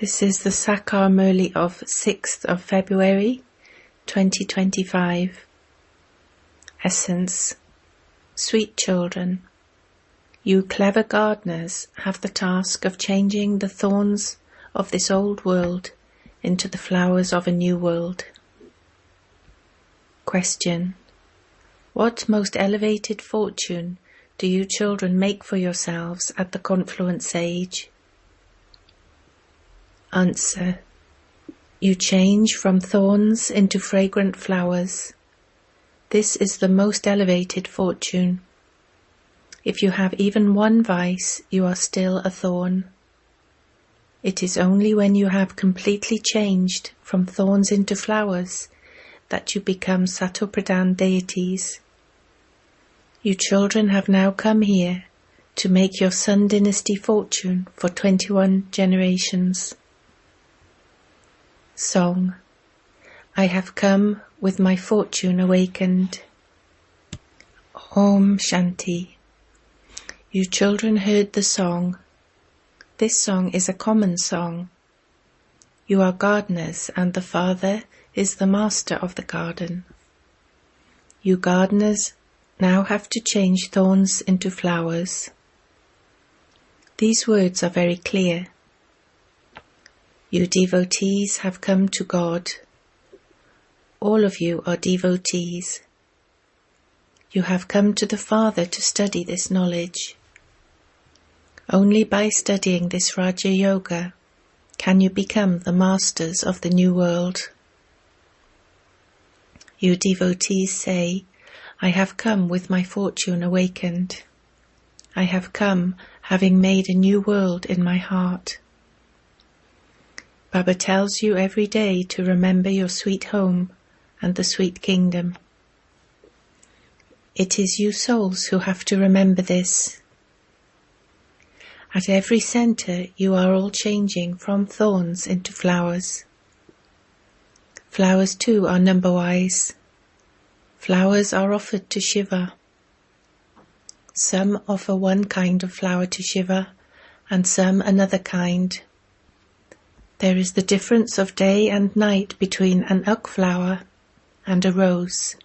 This is the Sakar Murli of 6th of February 2025. Essence. Sweet children, you clever gardeners have the task of changing the thorns of this old world into the flowers of a new world. Question. What most elevated fortune do you children make for yourselves at the confluence age? Answer. You change from thorns into fragrant flowers. This is the most elevated fortune. If you have even one vice, you are still a thorn. It is only when you have completely changed from thorns into flowers that you become Satopradhan deities. You children have now come here to make your Sun dynasty fortune for 21 generations. Song. I have come with my fortune awakened. Om Shanti. You children heard the song. This song is a common song. You are gardeners and the Father is the master of the garden. You gardeners now have to change thorns into flowers. These words are very clear. You devotees have come to God. All of you are devotees. You have come to the Father to study this knowledge. Only by studying this Raja Yoga can you become the masters of the new world. You devotees say, I have come with my fortune awakened. I have come having made a new world in my heart. Baba tells you every day to remember your sweet home and the sweet kingdom. It is you souls who have to remember this. At every center you are all changing from thorns into flowers. Flowers too are number-wise. Flowers are offered to Shiva. Some offer one kind of flower to Shiva and some another kind. There is the difference of day and night between an uk flower and a rose.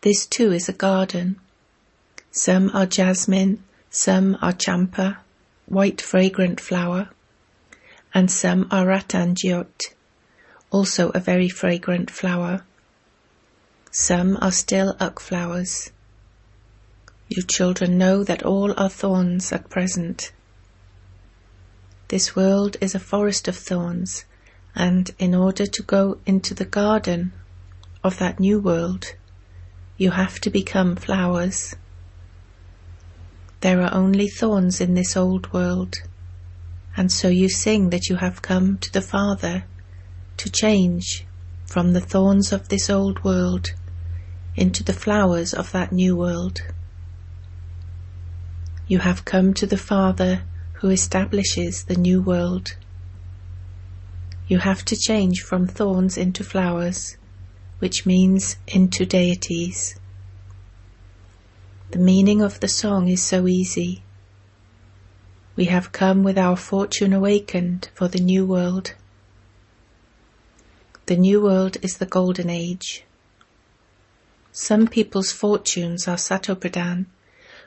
This too is a garden. Some are jasmine, some are champa, white fragrant flower, and some are ratanjyot, also a very fragrant flower. Some are still uk flowers. You children know that all are thorns at present. This world is a forest of thorns, and in order to go into the garden of that new world, you have to become flowers. There are only thorns in this old world, and so you sing that you have come to the Father to change from the thorns of this old world into the flowers of that new world. You have come to the Father who establishes the new world. You have to change from thorns into flowers, which means into deities. The meaning of the song is so easy. We have come with our fortune awakened for the new world. The new world is the golden age. Some people's fortunes are Satopradhan,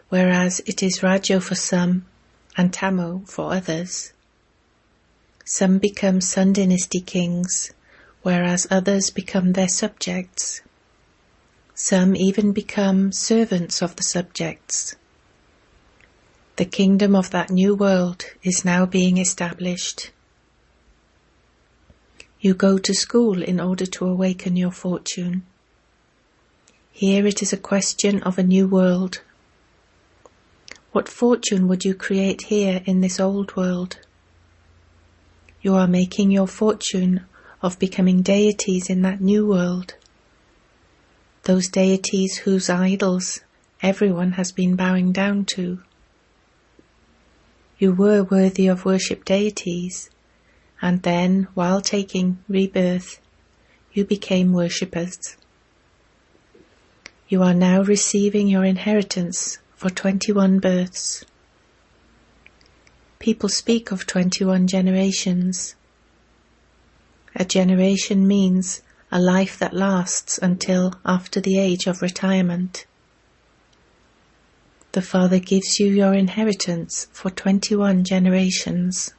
whereas it is Rajo for some and Tamo for others. Some become Sun dynasty kings, whereas others become their subjects. Some even become servants of the subjects. The kingdom of that new world is now being established. You go to school in order to awaken your fortune. Here it is a question of a new world. What fortune would you create here in this old world? You are making your fortune of becoming deities in that new world. Those deities whose idols everyone has been bowing down to. You were worthy of worship deities, and then, while taking rebirth, you became worshippers. You are now receiving your inheritance for 21 births. People speak of 21 generations, A generation means a life that lasts until after the age of retirement. The Father gives you your inheritance for 21 generations.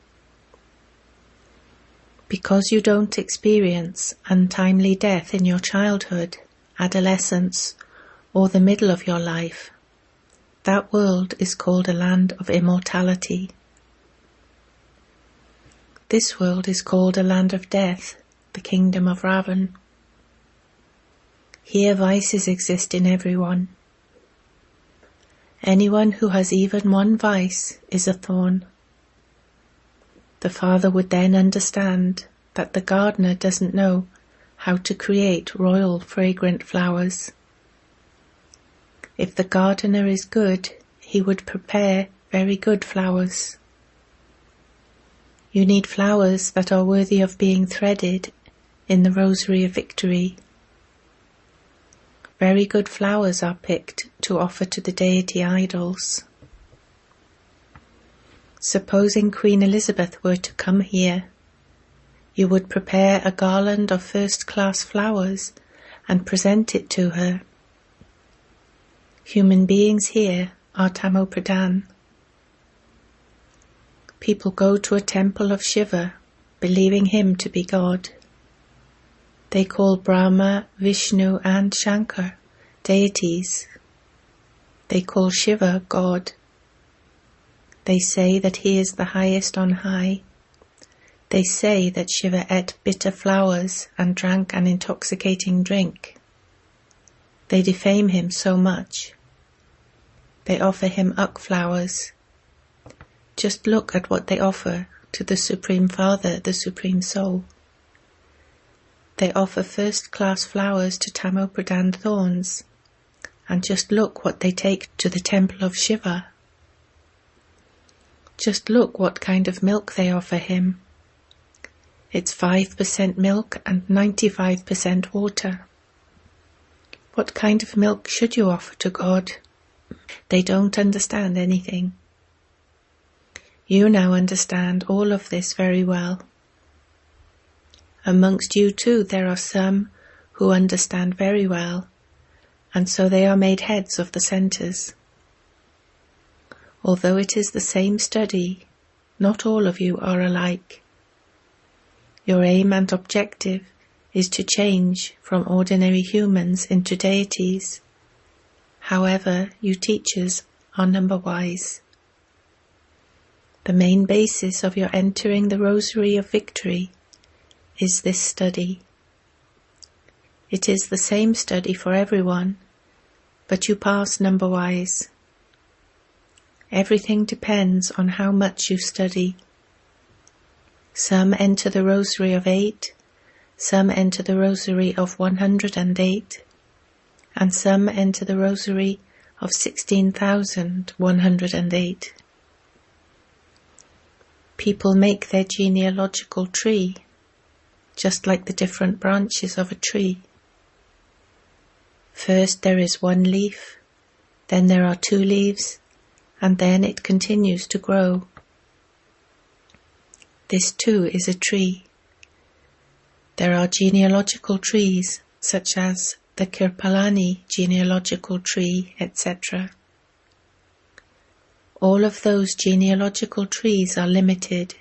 Because you don't experience untimely death in your childhood, adolescence, or the middle of your life, that world is called a land of immortality. This world is called a land of death, the kingdom of Ravan. Here vices exist in everyone. Anyone who has even one vice is a thorn. The Father would then understand that the gardener doesn't know how to create royal fragrant flowers. If the gardener is good, he would prepare very good flowers. You need flowers that are worthy of being threaded in the rosary of victory. Very good flowers are picked to offer to the deity idols. Supposing Queen Elizabeth were to come here, you would prepare a garland of first-class flowers and present it to her. Human beings here are Tamo Pradhan. People go to a temple of Shiva, believing him to be God. They call Brahma, Vishnu and Shankar deities. They call Shiva God. They say that he is the highest on high. They say that Shiva ate bitter flowers and drank an intoxicating drink. They defame him so much. They offer him uk flowers. Just look at what they offer to the Supreme Father, the Supreme Soul. They offer first-class flowers to Tamo Pradhan thorns, and just look what they take to the temple of Shiva. Just look what kind of milk they offer him. It's 5% milk and 95% water. What kind of milk should you offer to God? They don't understand anything. You now understand all of this very well. Amongst you too there are some who understand very well, and so they are made heads of the centres. Although it is the same study, not all of you are alike. Your aim and objective is to change from ordinary humans into deities. However, you teachers are number-wise. The main basis of your entering the Rosary of Victory is this study. It is the same study for everyone, but you pass number-wise. Everything depends on how much you study. Some enter the Rosary of 8, some enter the Rosary of 108, and some enter the Rosary of 16,108. People make their genealogical tree, just like the different branches of a tree. First there is one leaf, then there are 2 leaves, and then it continues to grow. This too is a tree. There are genealogical trees, such as the Kirpalani genealogical tree, etc. All of those genealogical trees are limited.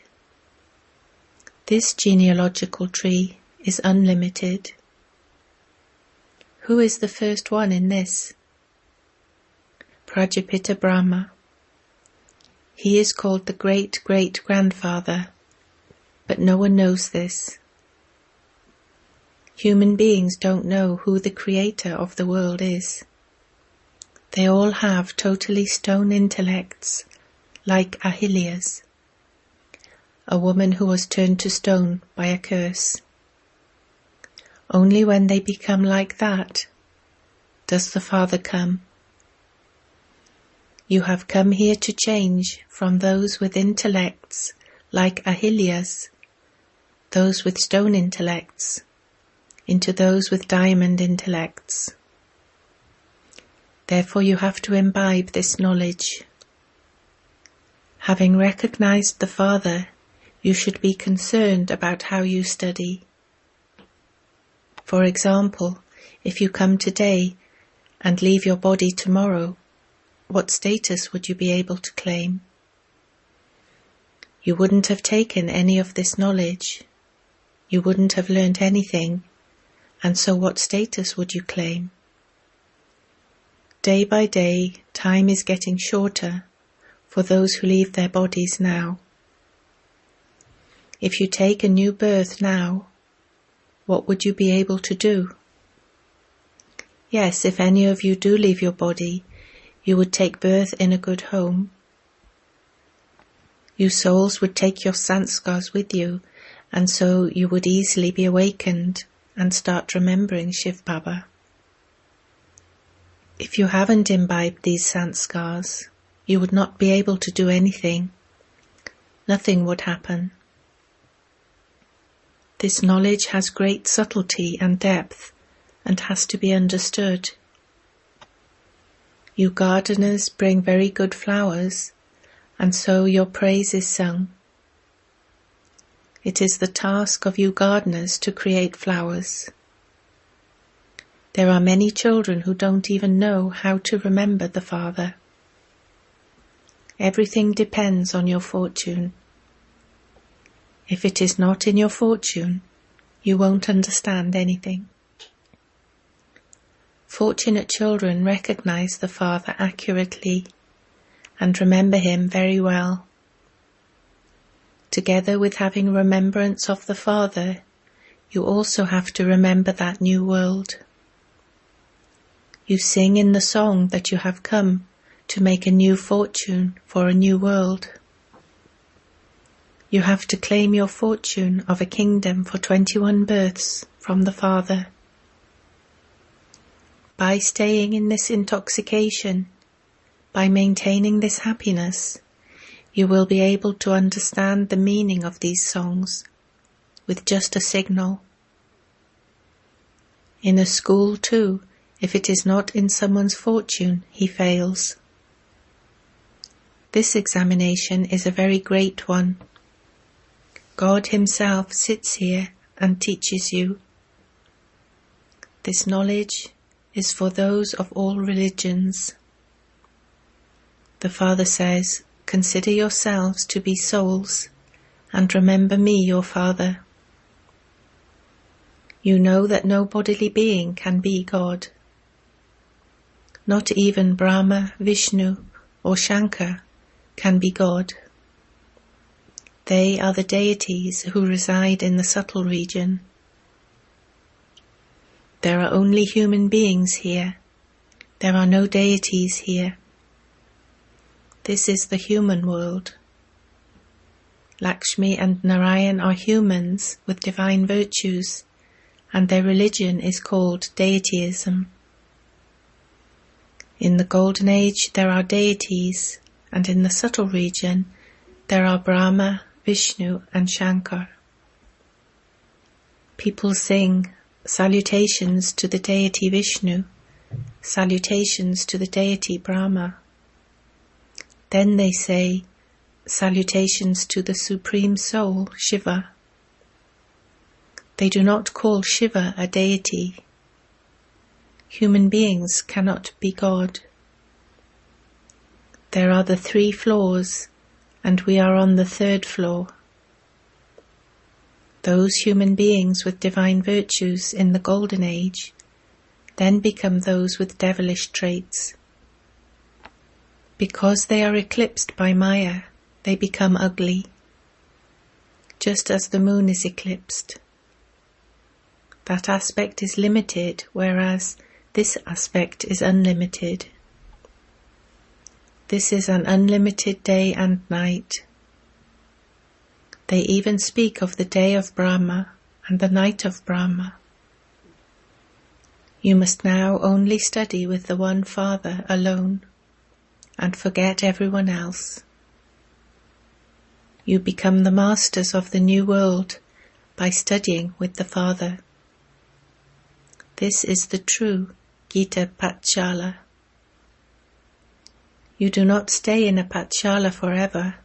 This genealogical tree is unlimited. Who is the first one in this? Prajapita Brahma. He is called the great-great-grandfather, but no one knows this. Human beings don't know who the creator of the world is. They all have totally stone intellects, like Ahilya's, a woman who was turned to stone by a curse. Only when they become like that does the Father come. You have come here to change from those with intellects like Ahilya's, those with stone intellects, into those with diamond intellects. Therefore you have to imbibe this knowledge. Having recognized the Father, you should be concerned about how you study. For example, if you come today and leave your body tomorrow, what status would you be able to claim? You wouldn't have taken any of this knowledge. You wouldn't have learnt anything, and so what status would you claim? Day by day, time is getting shorter for those who leave their bodies now. If you take a new birth now, what would you be able to do? Yes, if any of you do leave your body, you would take birth in a good home. You souls would take your sanskars with you, and so you would easily be awakened and start remembering Shivbaba. If you haven't imbibed these sanskars, you would not be able to do anything. Nothing would happen. This knowledge has great subtlety and depth and has to be understood. You gardeners bring very good flowers, and so your praise is sung. It is the task of you gardeners to create flowers. There are many children who don't even know how to remember the Father. Everything depends on your fortune. If it is not in your fortune, you won't understand anything. Fortunate children recognize the Father accurately and remember him very well. Together with having remembrance of the Father, you also have to remember that new world. You sing in the song that you have come to make a new fortune for a new world. You have to claim your fortune of a kingdom for 21 births from the Father. By staying in this intoxication, by maintaining this happiness, you will be able to understand the meaning of these songs with just a signal. In a school too, if it is not in someone's fortune, he fails. This examination is a very great one. God himself sits here and teaches you. This knowledge is for those of all religions. The Father says, "Consider yourselves to be souls, and remember me, your Father." You know that no bodily being can be God. Not even Brahma, Vishnu, or Shankar can be God. They are the deities who reside in the subtle region. There are only human beings here. There are no deities here. This is the human world. Lakshmi and Narayan are humans with divine virtues, and their religion is called deityism. In the Golden Age there are deities, and in the subtle region there are Brahma, Vishnu and Shankar. People sing, "Salutations to the deity Vishnu, salutations to the deity Brahma." Then they say, "Salutations to the Supreme Soul, Shiva." They do not call Shiva a deity. Human beings cannot be God. There are the 3 floors, and we are on the 3rd floor. Those human beings with divine virtues in the Golden Age then become those with devilish traits. Because they are eclipsed by Maya, they become ugly, just as the moon is eclipsed. That aspect is limited, whereas this aspect is unlimited. This is an unlimited day and night. They even speak of the day of Brahma and the night of Brahma. You must now only study with the one Father alone, and forget everyone else. You become the masters of the new world by studying with the Father. This is the true Gita Patshala. You do not stay in a Patshala forever.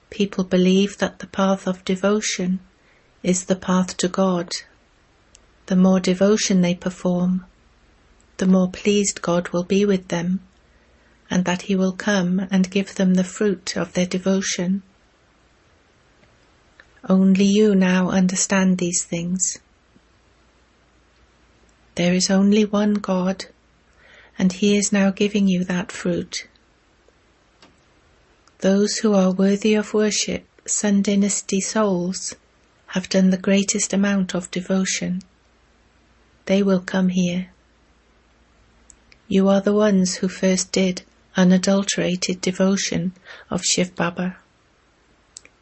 People believe that the path of devotion is the path to God, the more devotion they perform, the more pleased God will be with them, and that He will come and give them the fruit of their devotion. Only you now understand these things. There is only one God, and He is now giving you that fruit. Those who are worthy of worship, Sun Dynasty souls, have done the greatest amount of devotion. They will come here. You are the ones who first did unadulterated devotion of Shivbaba.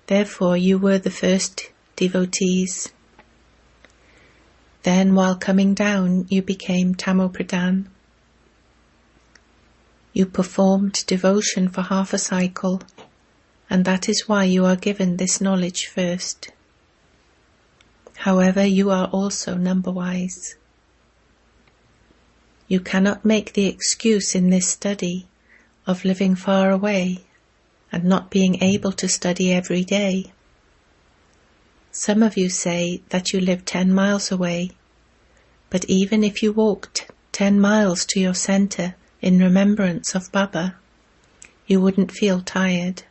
Therefore you were the first devotees. Then while coming down you became Tamopradhan. You performed devotion for half a cycle, and that is why you are given this knowledge first. However, you are also number-wise. You cannot make the excuse in this study of living far away and not being able to study every day. Some of you say that you live 10 miles away, but even if you walked 10 miles to your center in remembrance of Baba, you wouldn't feel tired.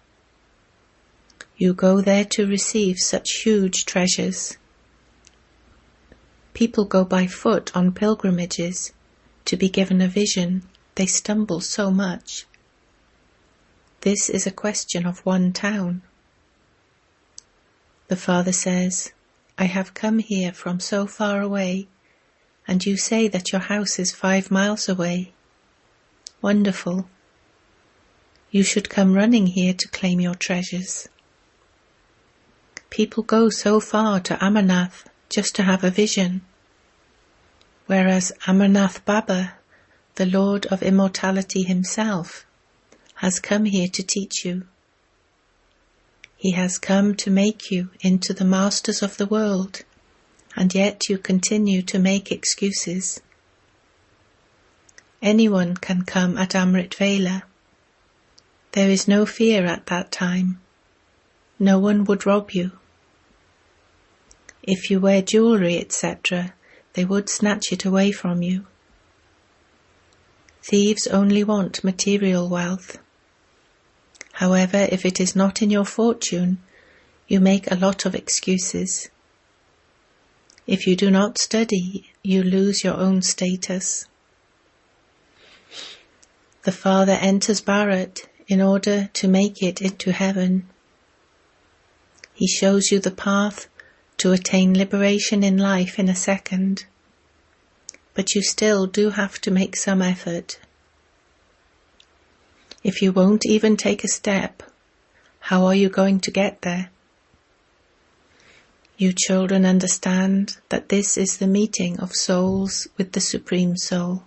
You go there to receive such huge treasures. People go by foot on pilgrimages to be given a vision. They stumble so much. This is a question of one town. The Father says, I have come here from so far away, and you say that your house is 5 miles away. Wonderful. You should come running here to claim your treasures. People go so far to Amarnath just to have a vision, whereas Amarnath Baba, the Lord of Immortality himself, has come here to teach you. He has come to make you into the masters of the world, and yet you continue to make excuses. Anyone can come at Amrit Vela. There is no fear at that time. No one would rob you. If you wear jewelry, etc., they would snatch it away from you. Thieves only want material wealth. However, if it is not in your fortune, you make a lot of excuses. If you do not study, you lose your own status. The Father enters Bharat in order to make it into heaven. He shows you the path to attain liberation in life in a second, but you still do have to make some effort. If you won't even take a step, how are you going to get there? You children understand that this is the meeting of souls with the Supreme Soul.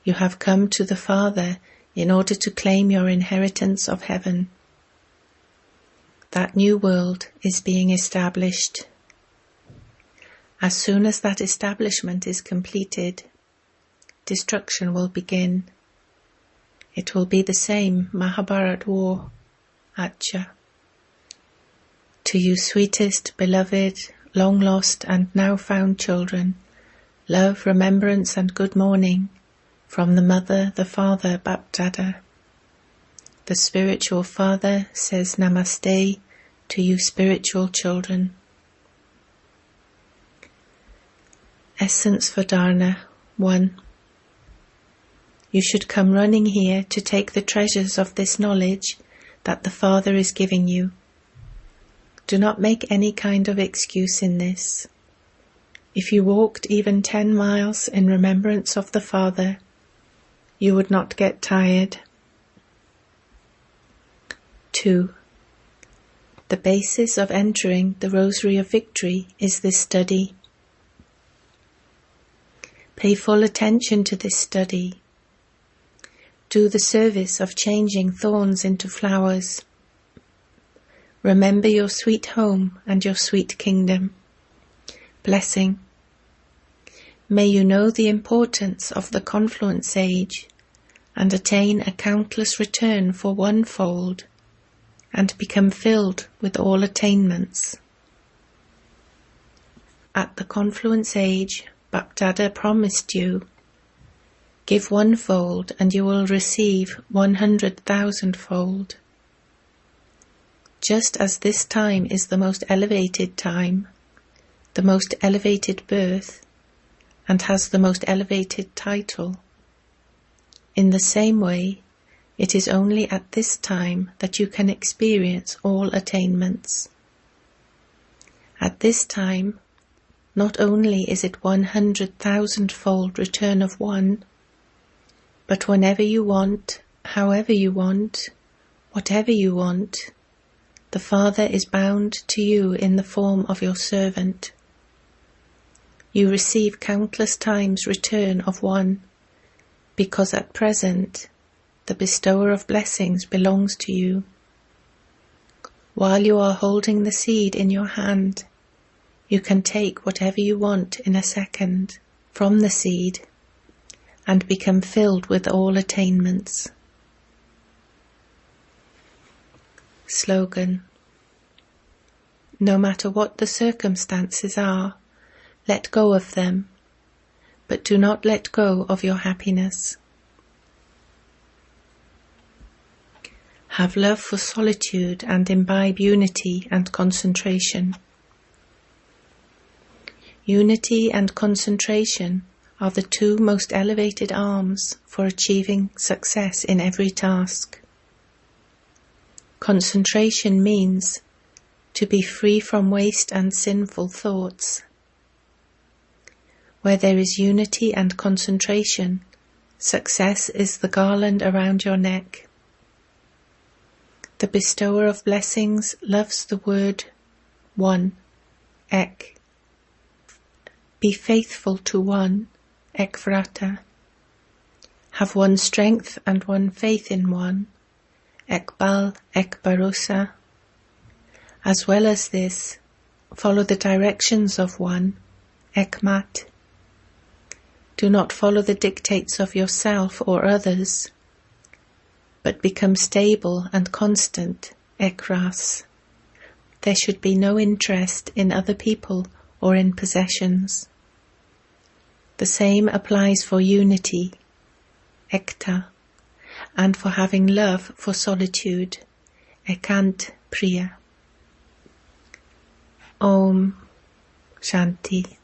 You have come to the Father in order to claim your inheritance of heaven. That new world is being established. As soon as that establishment is completed, destruction will begin. It will be the same Mahabharat war. Acha. To you sweetest, beloved, long lost and now found children, love, remembrance and good morning from the Mother, the Father, BapDada. The spiritual Father says Namaste to you spiritual children. Essence for Dharna 1. You should come running here to take the treasures of this knowledge that the Father is giving you. Do not make any kind of excuse in this. If you walked even 10 miles in remembrance of the Father, you would not get tired. 2. The basis of entering the Rosary of Victory is this study. Pay full attention to this study. Do the service of changing thorns into flowers. Remember your sweet home and your sweet kingdom. Blessing. May you know the importance of the confluence age and attain a countless return for one-fold and become filled with all attainments. at the confluence age, BapDada promised you, give 1-fold and you will receive 100,000-fold. Just as this time is the most elevated time, the most elevated birth, and has the most elevated title, in the same way, it is only at this time that you can experience all attainments. At this time, not only is it 100,000-fold return of one, but whenever you want, however you want, whatever you want, the Father is bound to you in the form of your servant. You receive countless times return of one, because at present the bestower of blessings belongs to you. While you are holding the seed in your hand, you can take whatever you want in a second from the seed and become filled with all attainments. Slogan: no matter what the circumstances are, let go of them, but do not let go of your happiness. Have love for solitude and imbibe unity and concentration. Unity and concentration are the two most elevated arms for achieving success in every task. Concentration means to be free from waste and sinful thoughts. Where there is unity and concentration, success is the garland around your neck. The bestower of blessings loves the word one, ek. Be faithful to one, ek vrata. Have one strength and one faith in one, ek bal, ek barosa. As well as this, follow the directions of one, ek mat. Do not follow the dictates of yourself or others, but become stable and constant, ek ras. There should be no interest in other people or in possessions. The same applies for unity, ekta, and for having love for solitude, ekant priya. Om Shanti.